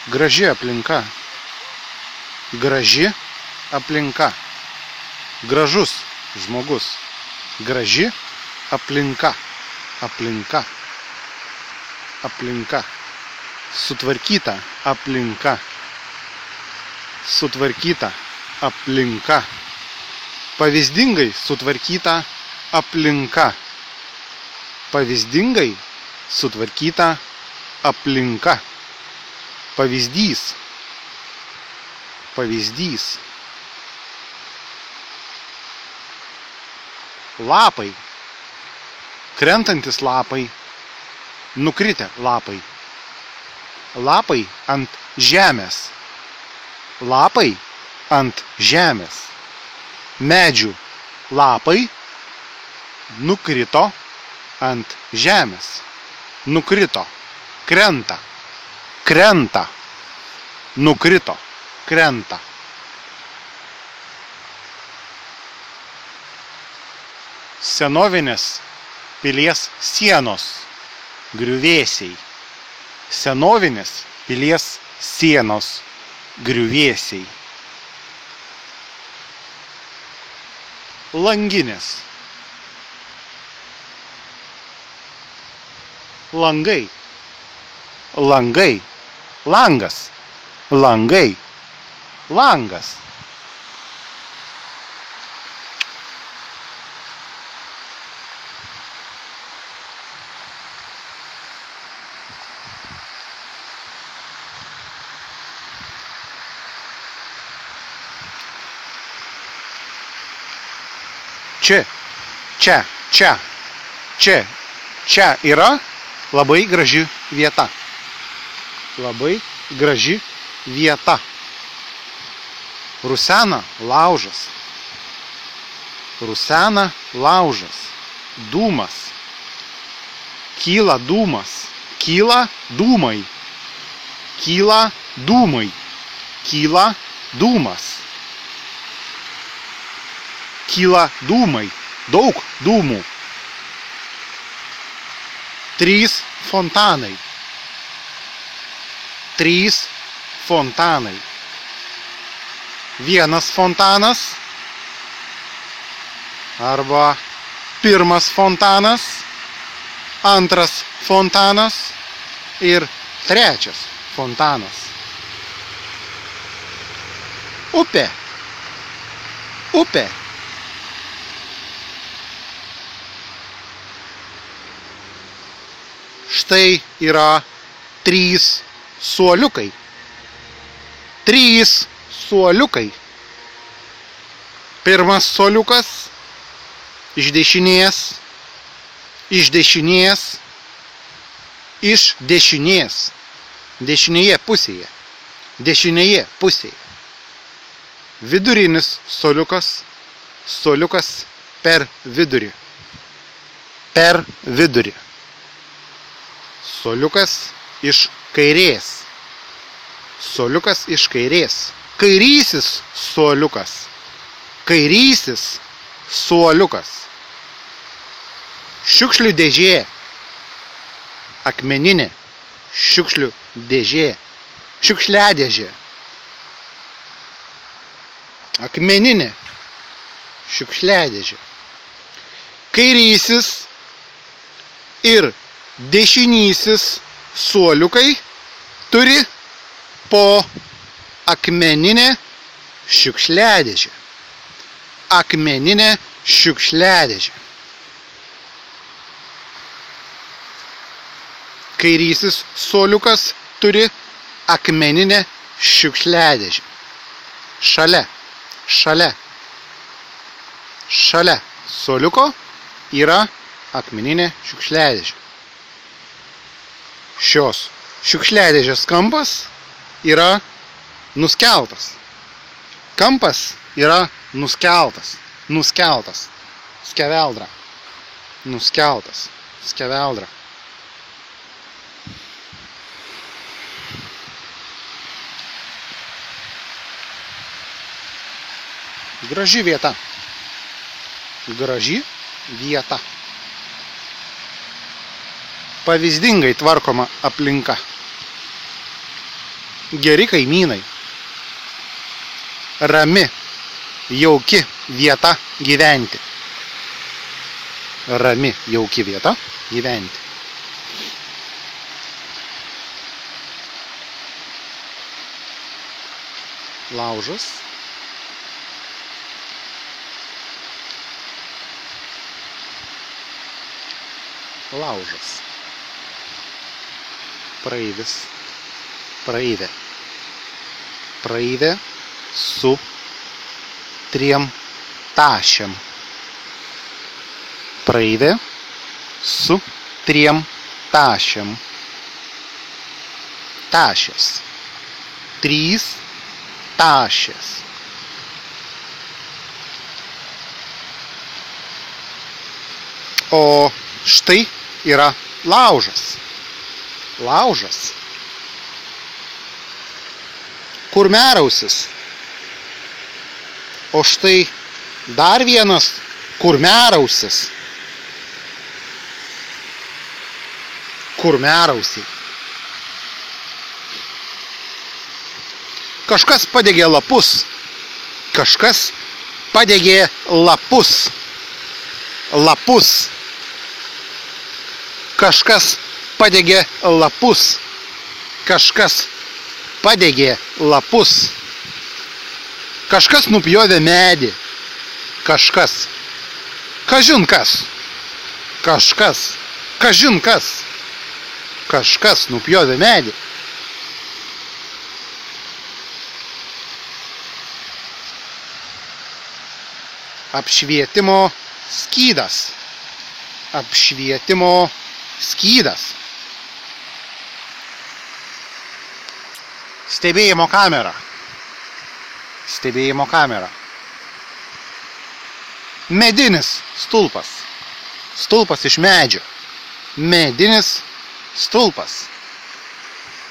Graži aplinka. Graži aplinka. Gražus žmogus. Graži aplinka. Aplinka. Aplinka. Sutvarkyta aplinka. Sutvarkyta aplinka. Pavyzdingai sutvarkyta aplinka. Pavyzdingai sutvarkyta aplinka. Pavyzdys. Pavyzdys. Lapai. Krentantis lapai. Nukritę lapai. Lapai ant žemės. Lapai ant žemės. Medžių lapai nukrito ant žemės. Nukrito. Krenta. Krenta. Nukrito. Krenta. Senovinės pilies sienos griuvėsiai. Senovinės pilies sienos griuvėsiai. Langinės. Langai. Langai. Langas. Langai. Langas. Čia, čia, čia, čia, čia yra labai graži vieta. Labai graži vieta. Rusena laužas. Rusena laužas. Dūmas. Kyla dūmas. Kyla dūmai. Kyla dūmai. Kyla dūmas. Kyla dūmai. Daug dūmų. 3 fontanai. 3 fontanai. 1 fontanas. Arba 1 fontanas. 2 fontanas. Ir 3 fontanas. Upė. Upė. Štai yra 3 suoliukai. 3 suoliukai. 1 suoliukas iš dešinės. Iš dešinės. Iš dešinės. Dešinėje pusėje. Dešinėje pusėje. Vidurinis suoliukas. Suoliukas per vidurį. Per vidurį. Suoliukas iš kairės. Suoliukas iš kairės. Kairysis suoliukas. Kairysis suoliukas. Šiukšlių dėžė. Akmeninė. Šiukšlių dėžė. Šiukšliadėžė. Akmeninė. Šiukšliadėžė. Kairysis ir dešinysis suoliukai turi po akmeninę šiukšliadėžę. Akmeninę šiukšliadėžę. Kairysis suoliukas turi akmeninę šiukšliadėžę. Šalia. Šalia. Šalia suoliuko yra akmeninė šiukšliadėžė. Šios šiukšliadėžės kampas yra nuskeltas. Kampas yra nuskeltas. Nuskeltas. Skeveldra. Nuskeltas. Skeveldra. Graži vieta. Graži vieta. Pavyzdingai tvarkoma aplinka. geri kaimynai. Rami, jauki vieta gyventi. Rami, jauki vieta gyventi. Laužas. Laužas. Praeivis. Praeivė. Praeivė su 3 tašėm. Praeivė su 3 tašėm. Tašės. 3 tašės. O štai yra laužas. Laužas. Kurmiarausis. O štai dar vienas kurmiarausis. Kurmiarausiai. Kažkas padegė lapus. Kažkas padegė lapus. Lapus. Kažkas padegė lapus. Kažkas padegė lapus. Kažkas nupjovė medį. Kažkas. Kažin kas. Kažkas. Kažin kas. Kažkas nupjovė medį. Apšvietimo skydas. Apšvietimo skydas. Stebėjimo kamera. Stebėjimo kamera. Medinis stulpas. Stulpas iš medžio. Medinis stulpas.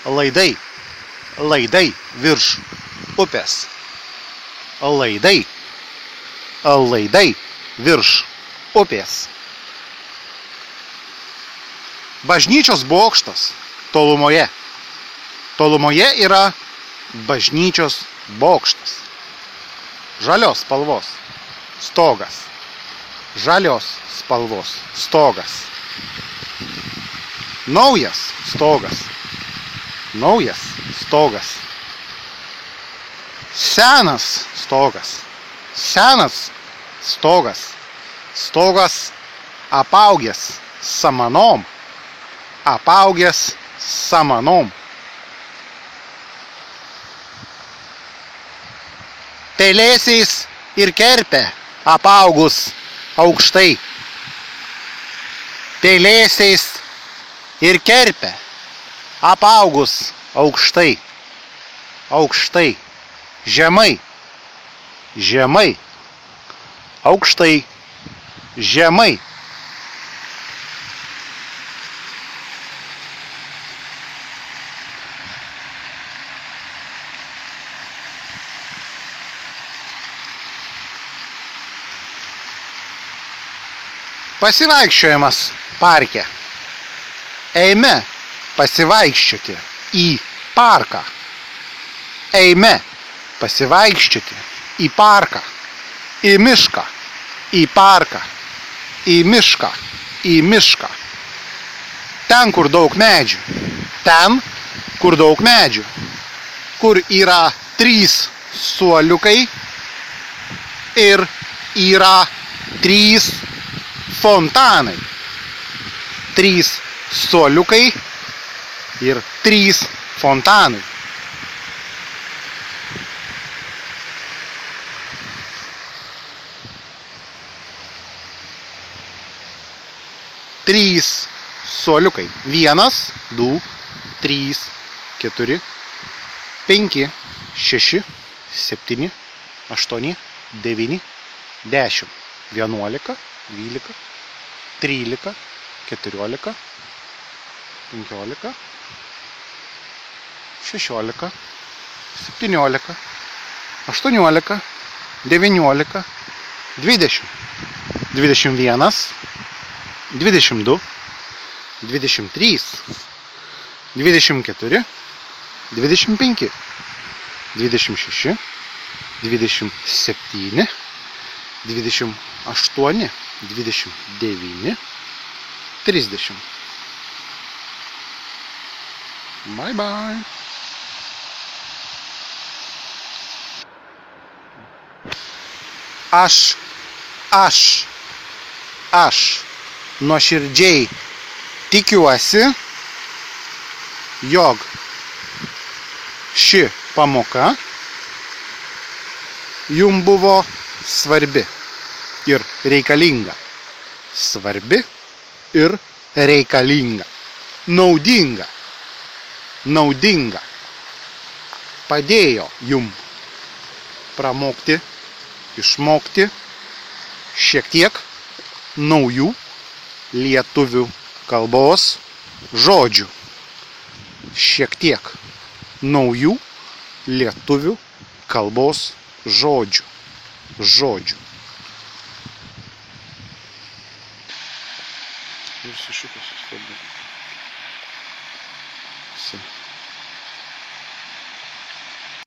Laidai. Laidai virš upės. Laidai. Laidai virš upės. Bažnyčios bokštas tolumoje. Tolumoje yra bažnyčios bokštas. Žalios spalvos stogas. Žalios spalvos stogas. Naujas stogas. Naujas stogas. Senas stogas. Senas stogas. Stogas apaugęs samanom. Apaugęs samanom. Pelėsiais ir kerpė apaugus aukštai. Pelėsiais ir kerpė apaugus aukštai. Aukštai. Žemai. Žemai. Aukštai. Žemai. Pasivaikščiojimas parke. Eime pasivaikščioti į parką. Eime pasivaikščioti į parką. Į mišką. Į parką. Į mišką. Į mišką. Ten, kur daug medžių. Ten, kur daug medžių. Kur yra 3 suoliukai ir yra 3 fontanai. 3 suoliukai ir 3 fontanai. Trys suoliukai. 1, 2, 3, 4, 5, 6, 7, 8, 9, 10, 11, 12, 13, 14, 15, 16, 17, 18, 19, 20, 21, 22, 23, 24, 25, 26, 27, 28, 29, 30. Bye bye. Aš nuoširdžiai tikiuosi, jog ši pamoka jum buvo svarbi ir reikalinga. Svarbi ir reikalinga. Naudinga. Padėjo jum pramokti, išmokti šiek tiek naujų lietuvių kalbos žodžių. Šiek tiek naujų lietuvių kalbos žodžių. Ir su šitas sustabdė.